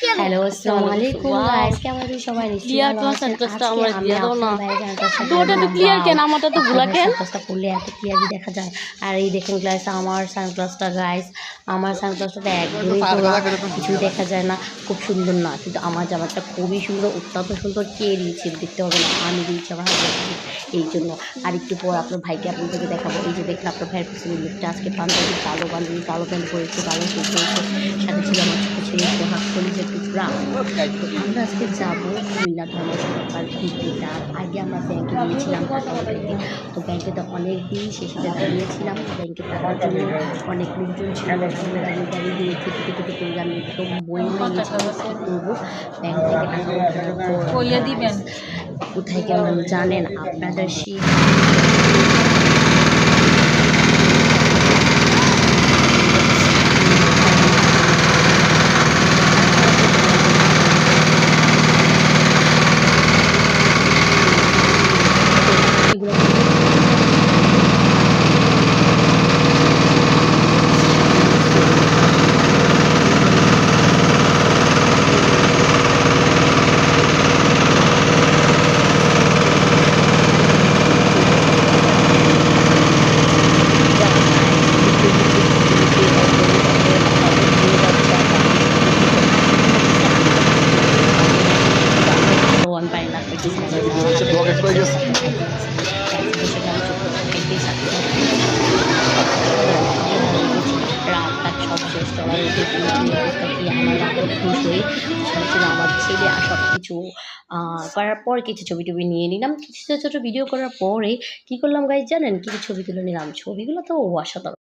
Hello আসসালামু আলাইকুম guys, কেমন আছেন সবাই? নিশ্চয়ই ভালো আছেন। আজকে আমি আপনাদের ভাইয়ের সাথে তো ক্লিয়ার কেন আমারটা তো ভুলা কেন সানগ্লাসটা পরলে এত ক্লিয়ারলি দেখা যায়। আর এই দেখেন গাইস, আমার সানগ্লাসটা গাইস, আমার সানগ্লাসটা একদমই ঘোলা, কিছুই দেখা যায় না, খুব সুন্দর না, কিন্তু আমার জামাটা খুবই সুন্দর, অত্যন্ত সুন্দর। কে দিয়েছে দেখতে হবে না, আমি দিয়েছি আমার হাজবেন্ড, এই জন্য। আর একটু পর আপনার ভাইকে আপনাদেরকে দেখাবো। এই যে দেখেন আপনার ভাইয়ের পিছনে লুকটা, আজকে পাঞ্জাবি, কালো বান্ধবী, কালো প্যান্ট পরেছে, কালো শুট পরেছে, সাথে ছিল আমার ছোটো ছেলে সোহাগ কলিজের টুকরা। তো আমরা আজকে যাবো কুমিল্লা ধর্মশালার ঘুরতে। তার আগে আমরা ব্যাংকে গিয়েছিলাম টাকা উঠাইতে। তো ব্যাংকে তো অনেক দিন শেষে গিয়েছিলাম, ব্যাংকে টাকার জন্য অনেক লোকজন ছিল। আমি গাড়ি দিয়ে থেকে করে আমি একদম বই হয়ে গেছিলাম কী করবো। ব্যাংক থেকে টাকা ওঠানোর পর দিবেন কোথায় গেলাম জানেন? আপনাদের সেই one by not the business আমার ছেলে আর সব কিছু করার পর কিছু ছবি টবি নিয়ে নিলাম। কিছু ছোটো ছোটো ভিডিও করার পরে কি করলাম গাইজ জানেন? কিছু ছবি তুলে নিলাম। ছবিগুলো তো অসাধারণ।